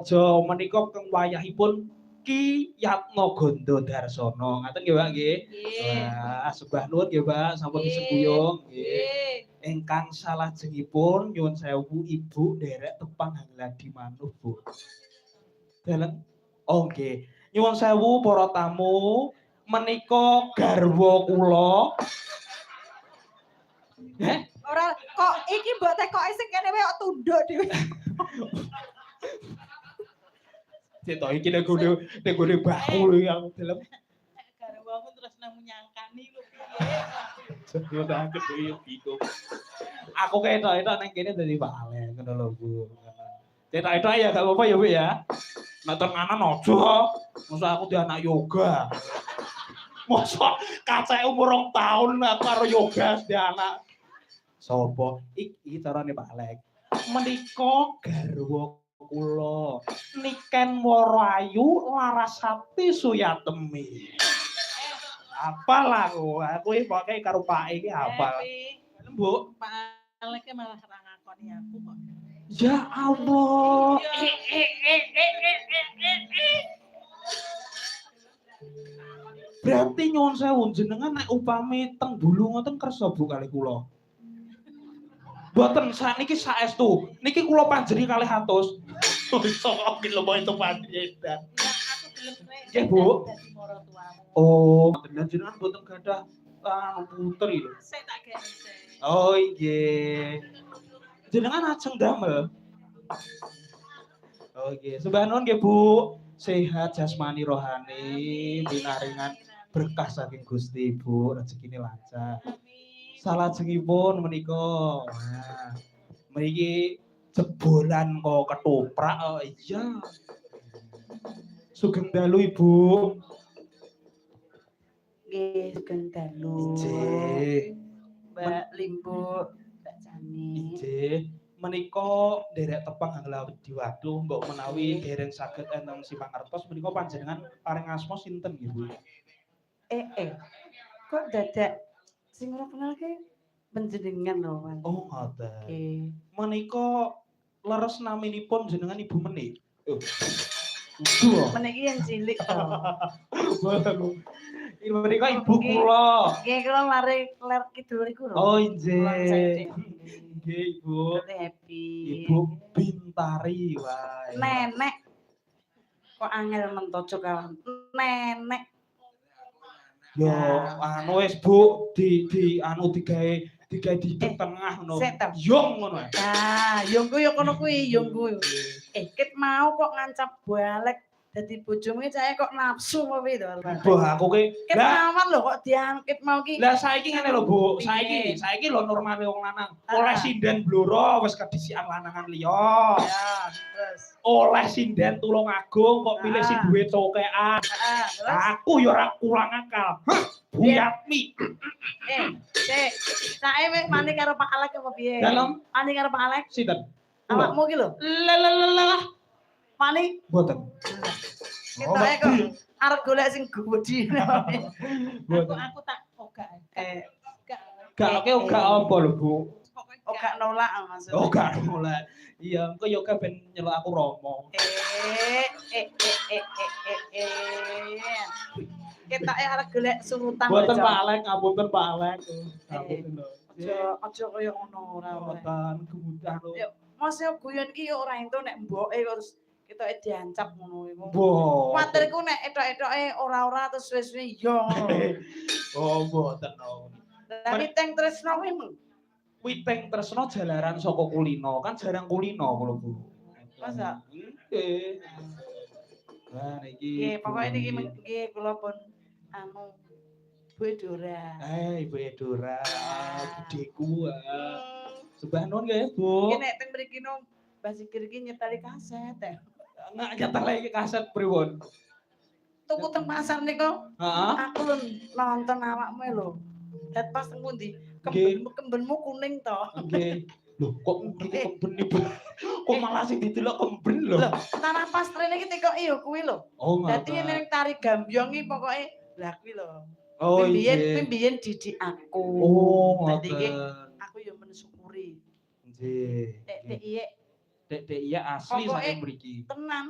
Praja menika keng wayahipun Ki Yatna Ganda Darsana. Ngaten nggih, Mbak nggih. Wah, sembah nuwun nggih, Mbak, sampun disembuyung nggih. Ingkang salajengipun nyuwun sewu Ibu nderek tepang Hangladi Manuh, Bu. Dalem oh nggih. Nyuwun sewu para tamu, menika garwa kula. Heh? Ora kok iki mbok tekoki sing kene wae kok tunduk dhewe. Cetok iki nek gone baku lho aku dalem. Garwamu terus nemu nyangkani lho piye. Yo tak keduwe bingung. Aku ketok-etok nang kene dadi balen ngono lho, Bu. Cetok-etok ya gak apa-apa ya, Bu ya. Nek tenanan aja. Masa aku di anak yoga. Masa kacake umur 2 tahun aku karo yoga di anak. Sopo? Iki carane Pak Alek. Menika garwa kula. Niken Warayu Larasati Suyatemi. Apal aku iki pokoke karo Pak iki apal. Mbok, Pak Alek malah ra ngakoni aku kok. Ya Allah. Berarti nyuwun sewu jenengan nek upami teng Bulu ngoten kersa Bu kali kula. Mboten sakniki saestu. Niki kula panjeni kalih atus. Iso kok lho itu panjenengan. Aku gelem rek. Nggih, Bu. Dadi maratuamu. Oh, tenan jenengan mboten gadah putri lho. Sik tak gene. Oh nggih. Jenengan ajeng damel. Oh nggih, sembah nuwun nggih Bu. Sehat jasmani rohani, pinaringan berkah saking Gusti Bu, rezekine lancar. Salajengipun menika. Nah, mriki jebolan kok ketoprak iya. Sugeng dalu Ibu. Nggih, sugeng dalu. Nggih. Mbak Limbu, Mbak Cani. Nggih. Menika derek tepang Hangladi Waduh mbok menawi dereng saged enten simangertos menika panjenengan paring asma sinten nggih Bu? Kok dadak sing ora kenal ki panjenengan lho, Mas. Oh, ngoten. Nggih. Menika leres naminipun jenengan Ibu Menik. Meniki yang cilik to. Menika ibu kula. Nggih, kula mari ler kidul iku lho. Oh, nggih. Nggih, Ibu. Happy. Ibu Bintari wae. Nenek. Kok angel mentojo kawan. Nenek. Yo, anu wis Bu, di anu digawe di tengah ngono. Yung ngono. Ah, yung ku yo kono kuwi, yung ku. Kit mau kok ngancap balik dadi bojomu cah kok nafsu apa to. Mbah aku ki kit awan lho kok diangkit mau ki. Lah saiki ngene lho Bu, saiki lho normale wong lanang. Oleh sinden bloro wis kedisikan lanangan liya. Ya, terus. Oleh sinden Tulungagung kok pilih si duwe cokean. Aku ya ora kurang akal. Buyatmi. Sik. Sae wis mani karo Pak Alek apa piye? Dalem mani karo Pak Alek? Sinten? Awakmu ki lho. Lah. Mani? Mboten. Ketoke kok arep golek sing gudi. Aku tak ogak. Gak oke apa lho Bu? Ogak nolak maksudnya. Oh gak nolak. Iya, engko yo ben nyeluk aku romo. Ketoke arep golek surutan. Mboten Pak Alek, ngapunten Pak Alek. Ngapunten lho. Aja kaya ngono ora Mboten kemudian lho. Mas yo guyon ki yo ora entuk nek mboke terus ketoke diancap ngono iku. Mbok. Kuwatirku nek etok-etoke ora-ora terus wis-wis yo. Oh, mboten. Tapi teng tresno kuwi Witeng tresno jalaran saka kulino, kan jarang kulino kula Bu. Masa? Nggih. Nah niki. Nggih, pokoke niki nggih kula pun anu Bu Edora. Ibu Edora, budeku. Sembah nuwun nggih, Bu. Nggih nek teng mriki no Mbah Sikir iki nyetali kaset. Nggak nyetali kaset pripun? Tuku teng pasar niku. Heeh. Aku lho nonton awakmu lho. Dat pas teng pundi? Kembenmu kuning to. Nggih. Lho kok kemben iki. Kok malah sing didelok kemben lho. Lho, tanah pastrene iki tekoki yo kuwi lho. Oh, dadi ning tari gambyong iki pokoke lah kuwi lho. Oh iya. Pimbiyen didik aku. Oh, dadi iki aku yo mensyukuri. Nggih. Dek iya Dek iya asli saking mriki. Tenan.